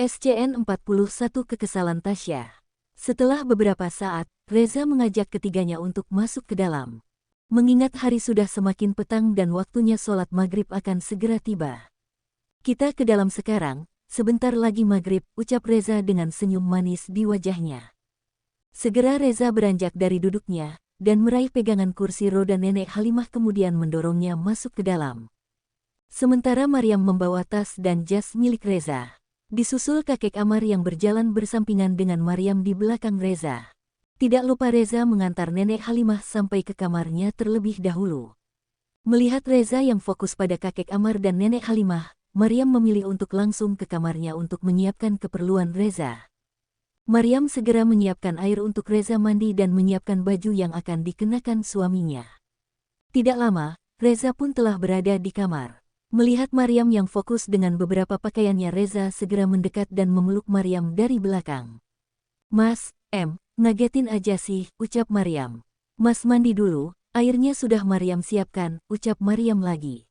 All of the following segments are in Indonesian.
SCN-41 Kekesalan Tasya. Setelah beberapa saat, Reza mengajak ketiganya untuk masuk ke dalam. Mengingat hari sudah semakin petang dan waktunya sholat maghrib akan segera tiba. Kita ke dalam sekarang, sebentar lagi maghrib, ucap Reza dengan senyum manis di wajahnya. Segera Reza beranjak dari duduknya, dan meraih pegangan kursi roda nenek Halimah kemudian mendorongnya masuk ke dalam. Sementara Maryam membawa tas dan jas milik Reza. Disusul kakek Amar yang berjalan bersampingan dengan Maryam di belakang Reza. Tidak lupa Reza mengantar nenek Halimah sampai ke kamarnya terlebih dahulu. Melihat Reza yang fokus pada kakek Amar dan nenek Halimah, Maryam memilih untuk langsung ke kamarnya untuk menyiapkan keperluan Reza. Maryam segera menyiapkan air untuk Reza mandi dan menyiapkan baju yang akan dikenakan suaminya. Tidak lama, Reza pun telah berada di kamar. Melihat Maryam yang fokus dengan beberapa pakaiannya, Reza segera mendekat dan memeluk Maryam dari belakang. "Mas, ngagetin aja sih," ucap Maryam. "Mas mandi dulu, airnya sudah Maryam siapkan," ucap Maryam lagi.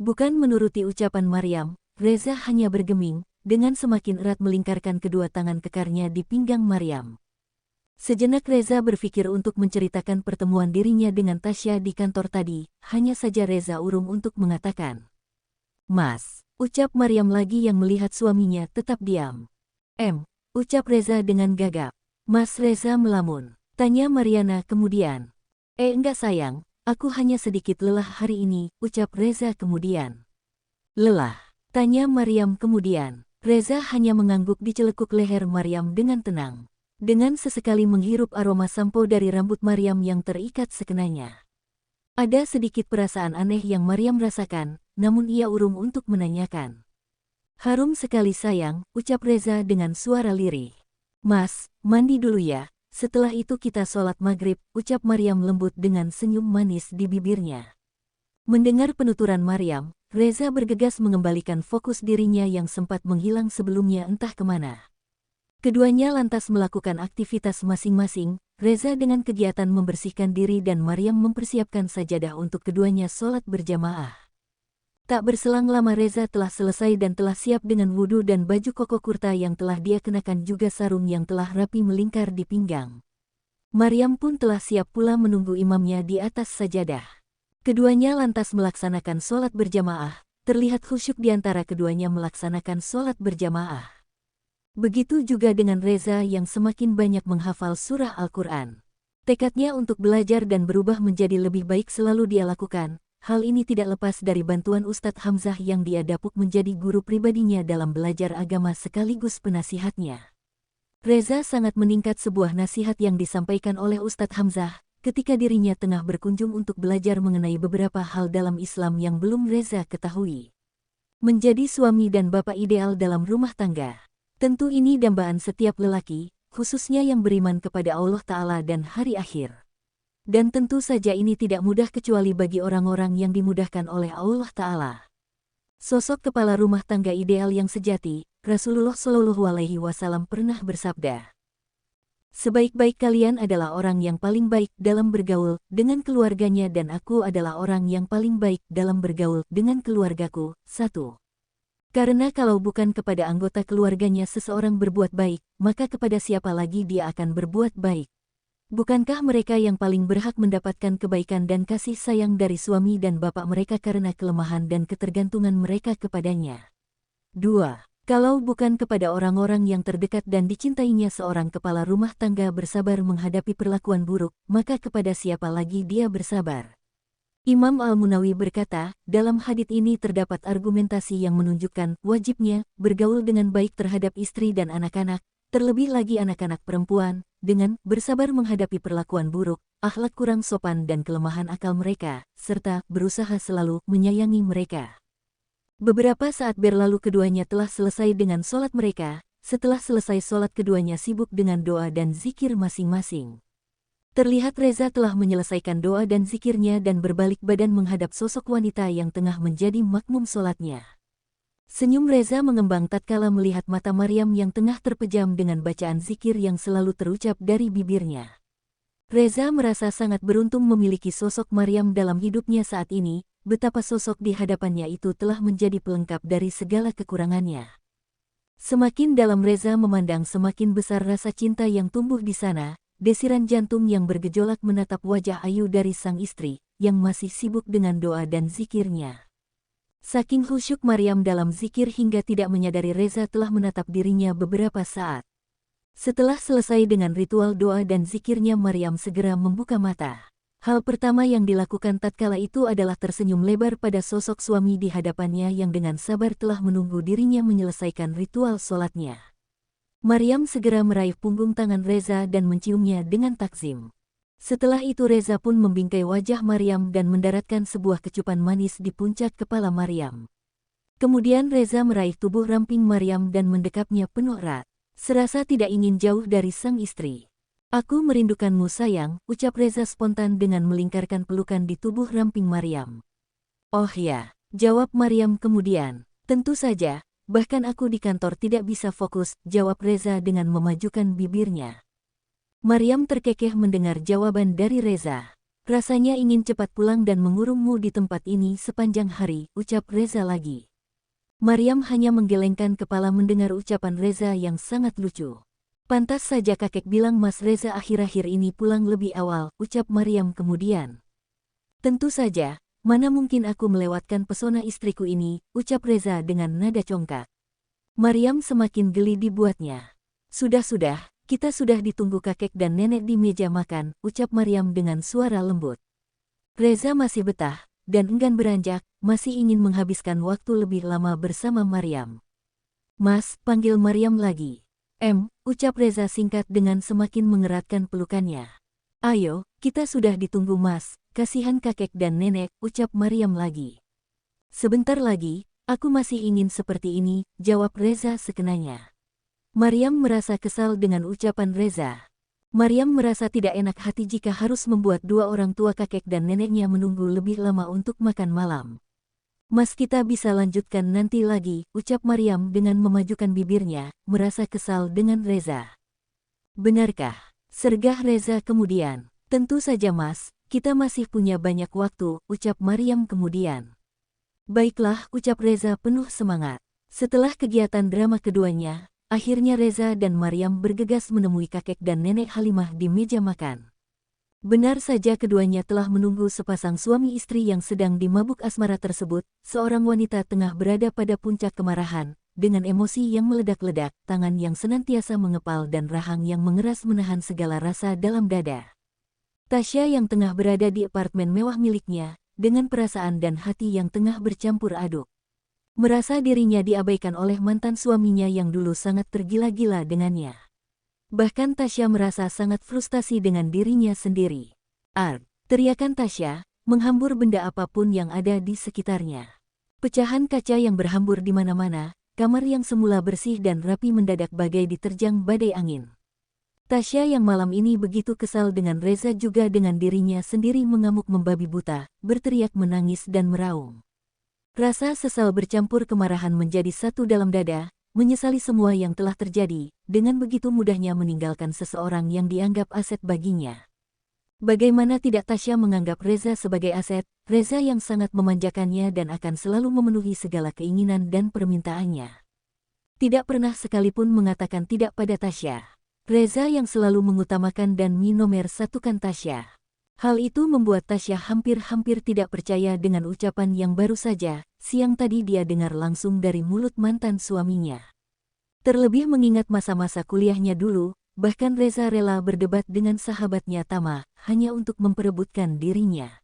Bukan menuruti ucapan Maryam, Reza hanya bergeming, dengan semakin erat melingkarkan kedua tangan kekarnya di pinggang Maryam. Sejenak Reza berpikir untuk menceritakan pertemuan dirinya dengan Tasya di kantor tadi, hanya saja Reza urung untuk mengatakan. "Mas," ucap Maryam lagi yang melihat suaminya tetap diam. Ucap Reza dengan gagap. "Mas." Reza melamun. Tanya Mariana kemudian. Enggak sayang, aku hanya sedikit lelah hari ini," ucap Reza kemudian. "Lelah?" tanya Maryam kemudian. Reza hanya mengangguk di celekuk leher Maryam dengan tenang. Dengan sesekali menghirup aroma sampo dari rambut Maryam yang terikat sekenanya. Ada sedikit perasaan aneh yang Maryam rasakan, namun ia urung untuk menanyakan. "Harum sekali sayang," ucap Reza dengan suara lirih. "Mas, mandi dulu ya, setelah itu kita sholat maghrib," ucap Maryam lembut dengan senyum manis di bibirnya. Mendengar penuturan Maryam, Reza bergegas mengembalikan fokus dirinya yang sempat menghilang sebelumnya entah kemana. Keduanya lantas melakukan aktivitas masing-masing, Reza dengan kegiatan membersihkan diri dan Maryam mempersiapkan sajadah untuk keduanya sholat berjamaah. Tak berselang lama Reza telah selesai dan telah siap dengan wudhu dan baju koko kurta yang telah dia kenakan juga sarung yang telah rapi melingkar di pinggang. Maryam pun telah siap pula menunggu imamnya di atas sajadah. Keduanya lantas melaksanakan sholat berjamaah, terlihat khusyuk di antara keduanya melaksanakan sholat berjamaah. Begitu juga dengan Reza yang semakin banyak menghafal surah Al-Quran. Tekadnya untuk belajar dan berubah menjadi lebih baik selalu dia lakukan. Hal ini tidak lepas dari bantuan Ustadz Hamzah yang dia dapuk menjadi guru pribadinya dalam belajar agama sekaligus penasihatnya. Reza sangat meningkat sebuah nasihat yang disampaikan oleh Ustadz Hamzah ketika dirinya tengah berkunjung untuk belajar mengenai beberapa hal dalam Islam yang belum Reza ketahui. Menjadi suami dan bapak ideal dalam rumah tangga. Tentu ini dambaan setiap lelaki, khususnya yang beriman kepada Allah Ta'ala dan hari akhir. Dan tentu saja ini tidak mudah kecuali bagi orang-orang yang dimudahkan oleh Allah Ta'ala. Sosok kepala rumah tangga ideal yang sejati, Rasulullah Shallallahu Alaihi Wasallam pernah bersabda, "Sebaik-baik kalian adalah orang yang paling baik dalam bergaul dengan keluarganya dan aku adalah orang yang paling baik dalam bergaul dengan keluargaku." 1. Karena kalau bukan kepada anggota keluarganya seseorang berbuat baik, maka kepada siapa lagi dia akan berbuat baik? Bukankah mereka yang paling berhak mendapatkan kebaikan dan kasih sayang dari suami dan bapak mereka karena kelemahan dan ketergantungan mereka kepadanya? 2. Kalau bukan kepada orang-orang yang terdekat dan dicintainya seorang kepala rumah tangga bersabar menghadapi perlakuan buruk, maka kepada siapa lagi dia bersabar? Imam Al-Munawi berkata, dalam hadits ini terdapat argumentasi yang menunjukkan wajibnya bergaul dengan baik terhadap istri dan anak-anak, terlebih lagi anak-anak perempuan, dengan bersabar menghadapi perlakuan buruk, akhlak kurang sopan dan kelemahan akal mereka, serta berusaha selalu menyayangi mereka. Beberapa saat berlalu keduanya telah selesai dengan sholat mereka. Setelah selesai sholat keduanya sibuk dengan doa dan zikir masing-masing. Terlihat Reza telah menyelesaikan doa dan zikirnya dan berbalik badan menghadap sosok wanita yang tengah menjadi makmum sholatnya. Senyum Reza mengembang tatkala melihat mata Maryam yang tengah terpejam dengan bacaan zikir yang selalu terucap dari bibirnya. Reza merasa sangat beruntung memiliki sosok Maryam dalam hidupnya saat ini, betapa sosok di hadapannya itu telah menjadi pelengkap dari segala kekurangannya. Semakin dalam Reza memandang, semakin besar rasa cinta yang tumbuh di sana. Desiran jantung yang bergejolak menatap wajah ayu dari sang istri, yang masih sibuk dengan doa dan zikirnya. Saking khusyuk Maryam dalam zikir hingga tidak menyadari Reza telah menatap dirinya beberapa saat. Setelah selesai dengan ritual doa dan zikirnya, Maryam segera membuka mata. Hal pertama yang dilakukan tatkala itu adalah tersenyum lebar pada sosok suami di hadapannya yang dengan sabar telah menunggu dirinya menyelesaikan ritual sholatnya. Maryam segera meraih punggung tangan Reza dan menciumnya dengan takzim. Setelah itu Reza pun membingkai wajah Maryam dan mendaratkan sebuah kecupan manis di puncak kepala Maryam. Kemudian Reza meraih tubuh ramping Maryam dan mendekapnya penuh erat. Serasa tidak ingin jauh dari sang istri. "Aku merindukanmu sayang," ucap Reza spontan dengan melingkarkan pelukan di tubuh ramping Maryam. "Oh ya," jawab Maryam kemudian. "Tentu saja. Bahkan aku di kantor tidak bisa fokus," jawab Reza dengan memajukan bibirnya. Maryam terkekeh mendengar jawaban dari Reza. "Rasanya ingin cepat pulang dan mengurungmu di tempat ini sepanjang hari," ucap Reza lagi. Maryam hanya menggelengkan kepala mendengar ucapan Reza yang sangat lucu. "Pantas saja kakek bilang Mas Reza akhir-akhir ini pulang lebih awal," ucap Maryam kemudian. "Tentu saja. Mana mungkin aku melewatkan pesona istriku ini," ucap Reza dengan nada congkak. Maryam semakin geli dibuatnya. Sudah, kita sudah ditunggu kakek dan nenek di meja makan," ucap Maryam dengan suara lembut. Reza masih betah, dan enggan beranjak, masih ingin menghabiskan waktu lebih lama bersama Maryam. "Mas," panggil Maryam lagi. Ucap Reza singkat dengan semakin mengeratkan pelukannya. "Ayo, kita sudah ditunggu Mas, kasihan kakek dan nenek," ucap Maryam lagi. "Sebentar lagi, aku masih ingin seperti ini," jawab Reza sekenanya. Maryam merasa kesal dengan ucapan Reza. Maryam merasa tidak enak hati jika harus membuat dua orang tua kakek dan neneknya menunggu lebih lama untuk makan malam. "Mas, kita bisa lanjutkan nanti lagi," ucap Maryam dengan memajukan bibirnya, merasa kesal dengan Reza. "Benarkah?" sergah Reza kemudian. "Tentu saja Mas, kita masih punya banyak waktu," ucap Maryam kemudian. "Baiklah," ucap Reza penuh semangat. Setelah kegiatan drama keduanya, akhirnya Reza dan Maryam bergegas menemui kakek dan nenek Halimah di meja makan. Benar saja keduanya telah menunggu sepasang suami istri yang sedang dimabuk asmara tersebut. Seorang wanita tengah berada pada puncak kemarahan, dengan emosi yang meledak-ledak, tangan yang senantiasa mengepal dan rahang yang mengeras menahan segala rasa dalam dada. Tasya yang tengah berada di apartemen mewah miliknya, dengan perasaan dan hati yang tengah bercampur aduk. Merasa dirinya diabaikan oleh mantan suaminya yang dulu sangat tergila-gila dengannya. Bahkan Tasya merasa sangat frustasi dengan dirinya sendiri. "Arg!" teriakan Tasya, menghambur benda apapun yang ada di sekitarnya. Pecahan kaca yang berhambur di mana-mana, kamar yang semula bersih dan rapi mendadak bagai diterjang badai angin. Tasya yang malam ini begitu kesal dengan Reza juga dengan dirinya sendiri mengamuk membabi buta, berteriak menangis dan meraung. Rasa sesal bercampur kemarahan menjadi satu dalam dada, menyesali semua yang telah terjadi, dengan begitu mudahnya meninggalkan seseorang yang dianggap aset baginya. Bagaimana tidak Tasya menganggap Reza sebagai aset, Reza yang sangat memanjakannya dan akan selalu memenuhi segala keinginan dan permintaannya. Tidak pernah sekalipun mengatakan tidak pada Tasya. Reza yang selalu mengutamakan dan menomer satukan Tasya. Hal itu membuat Tasya hampir-hampir tidak percaya dengan ucapan yang baru saja siang tadi dia dengar langsung dari mulut mantan suaminya. Terlebih mengingat masa-masa kuliahnya dulu, bahkan Reza rela berdebat dengan sahabatnya Tama, hanya untuk memperebutkan dirinya.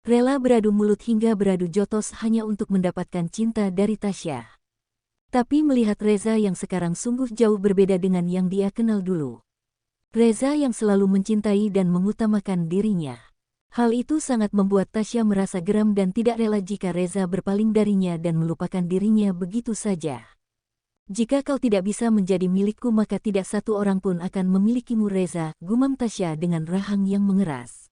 Rela beradu mulut hingga beradu jotos hanya untuk mendapatkan cinta dari Tasya. Tapi melihat Reza yang sekarang sungguh jauh berbeda dengan yang dia kenal dulu. Reza yang selalu mencintai dan mengutamakan dirinya. Hal itu sangat membuat Tasya merasa geram dan tidak rela jika Reza berpaling darinya dan melupakan dirinya begitu saja. "Jika kau tidak bisa menjadi milikku maka tidak satu orang pun akan memilikimu Reza," gumam Tasya dengan rahang yang mengeras.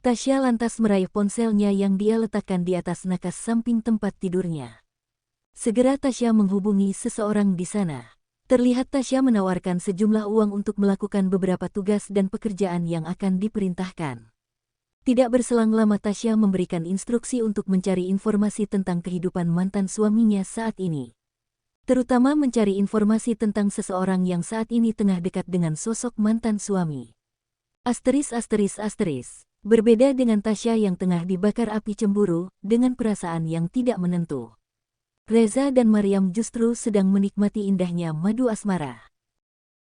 Tasya lantas meraih ponselnya yang dia letakkan di atas nakas samping tempat tidurnya. Segera Tasya menghubungi seseorang di sana. Terlihat Tasya menawarkan sejumlah uang untuk melakukan beberapa tugas dan pekerjaan yang akan diperintahkan. Tidak berselang lama Tasya memberikan instruksi untuk mencari informasi tentang kehidupan mantan suaminya saat ini. terutama mencari informasi tentang seseorang yang saat ini tengah dekat dengan sosok mantan suami. *****. Berbeda dengan Tasya yang tengah dibakar api cemburu dengan perasaan yang tidak menentu. Reza dan Maryam justru sedang menikmati indahnya madu asmara.